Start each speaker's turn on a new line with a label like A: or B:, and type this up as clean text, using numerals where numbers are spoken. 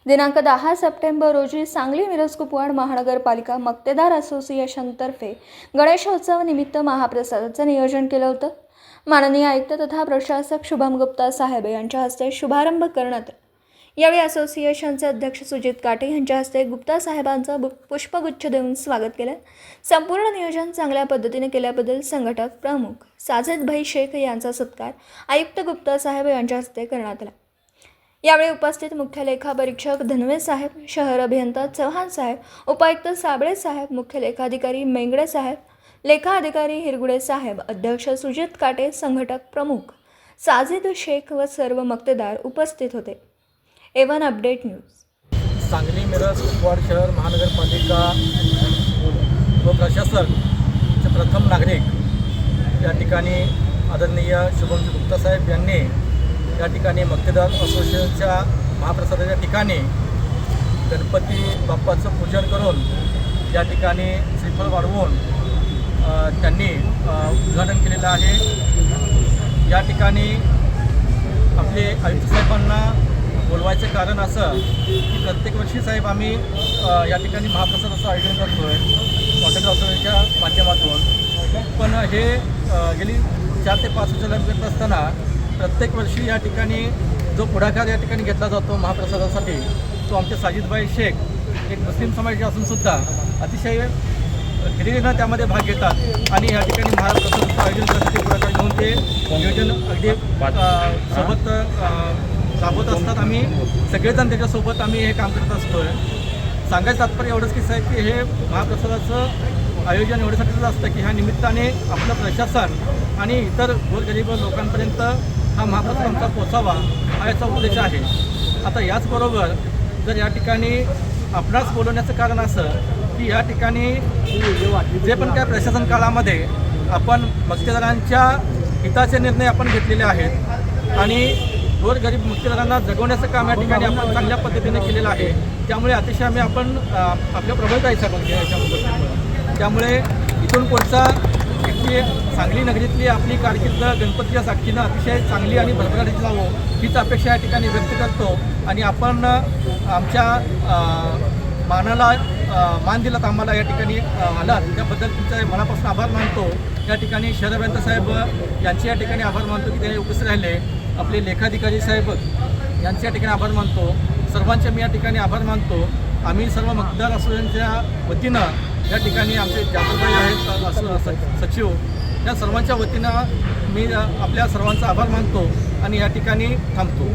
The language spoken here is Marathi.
A: दिनांक 10 सप्टेंबर रोजी सांगली मिरज कुपवाड महानगरपालिका मक्तेदार असोसिएशनतर्फे गणेशोत्सव निमित्त महाप्रसादाचं नियोजन केलं होतं। माननीय आयुक्त तथा प्रशासक शुभम गुप्ता साहेब यांच्या हस्ते शुभारंभ करण्यात आला। यावेळी असोसिएशनचे अध्यक्ष सुजित काटे यांच्या हस्ते गुप्ता साहेबांचं पुष्पगुच्छ देऊन स्वागत केलं। संपूर्ण नियोजन चांगल्या पद्धतीने केल्याबद्दल संघटक प्रमुख साजिद भाई शेख यांचा सत्कार आयुक्त गुप्ता साहेब यांच्या हस्ते करण्यात आला। यावेळी उपस्थित मुख्य लेखा परीक्षक धनवे साहेब, शहर अभियंता चव्हाण साहेब, उपायुक्त साबळे साहेब, मुख्य लेखाधिकारी मेंगडे साहेब, लेखा अधिकारी हिरगुडे साहेब, अध्यक्ष सुजित काटे, संघटक प्रमुख साजिद शेख व सर्व मक्तेदार उपस्थित होते। A one update news.
B: Sangli Miraj Kupwad शहर महानगरपालिका व प्रशासक प्रथम नागरिक या ठिकाणी आदरणीय शुभम गुप्ता साहेब यांनी या ठिकाणी मक्तेदार असोसिएशनच्या महाप्रसादाच्या ठिकाणी गणपती बाप्पाचं पूजन करून या ठिकाणी श्रीफळ वाढवून त्यांनी उद्घाटन केलेलं आहे। या ठिकाणी आपले आयुक्त साहेबांना बोलवायचं कारण असं की प्रत्येक वर्षी साहेब आम्ही या ठिकाणी महाप्रसादाचं आयोजन करतो आहे मक्तेदार असोसिएशनच्या माध्यमातून, पण हे गेली 4 ते 5 वर्षाला करत असताना प्रत्येक वर्षी या ठिकाणी जो पुढाकार या ठिकाणी घेतला जातो महाप्रसादासाठी तो आमचे साजिदभाई शेख एक मुस्लिम समाजाचे असूनसुद्धा अतिशय हिरिरीनं त्यामध्ये भाग घेतात आणि या ठिकाणी महाप्रसादाचं आयोजन करण्यासाठी पुढाकार घेऊन ते नियोजन अगदी सोबत राबवत असतात। आम्ही सगळेजण त्याच्यासोबत आम्ही हे काम करत असतो आहे। सांगायचं तात्पर्य एवढंच की साहेब की हे महाप्रसादाचं आयोजन एवढ्यासाठीच असतं की ह्या निमित्ताने आपलं प्रशासन आणि इतर गोरगरीब लोकांपर्यंत हा महाप्रसाद आमचा पोचावा हा याचा उद्देश आहे। आता याचबरोबर जर या ठिकाणी आपणास बोलवण्याचं कारण असं की या ठिकाणी जे पण काय प्रशासन काळामध्ये आपण मक्तेदारांच्या हिताचे निर्णय आपण घेतलेले आहेत आणि गोरगरीब मक्तेदारांना जगवण्याचं काम या ठिकाणी आपण चांगल्या पद्धतीने केलेलं आहे। त्यामुळे अतिशय आम्ही आपल्या प्रबळ जायचं याच्यामुळे त्यामुळे इथून पुढचा इथली सांगली नगरीतली आपली कारकीर्द गणपतीच्या साक्षीनं अतिशय चांगली आणि भरभराटीची जावं हीच अपेक्षा या ठिकाणी व्यक्त करतो आणि आपण आमच्या मानाला मान दिलात आम्हाला या ठिकाणी आलात त्याबद्दल तुमचा मनापासून आभार मानतो। या ठिकाणी शहर अभियंता साहेब यांचे या ठिकाणी आभार मानतो की ते उपस्थित राहिले, आपले लेखाधिकारी साहेब यांचे या ठिकाणी आभार मानतो, सर्वांचे मी या ठिकाणी आभार मानतो। आम्ही सर्व मतदार असोसिएशनच्या वतीनं या ठिकाणी आमचे जाफरभाई आहेत सचिव, या सर्वांच्या वतीनं मी आपल्या सर्वांचा आभार मानतो आणि या ठिकाणी थांबतो।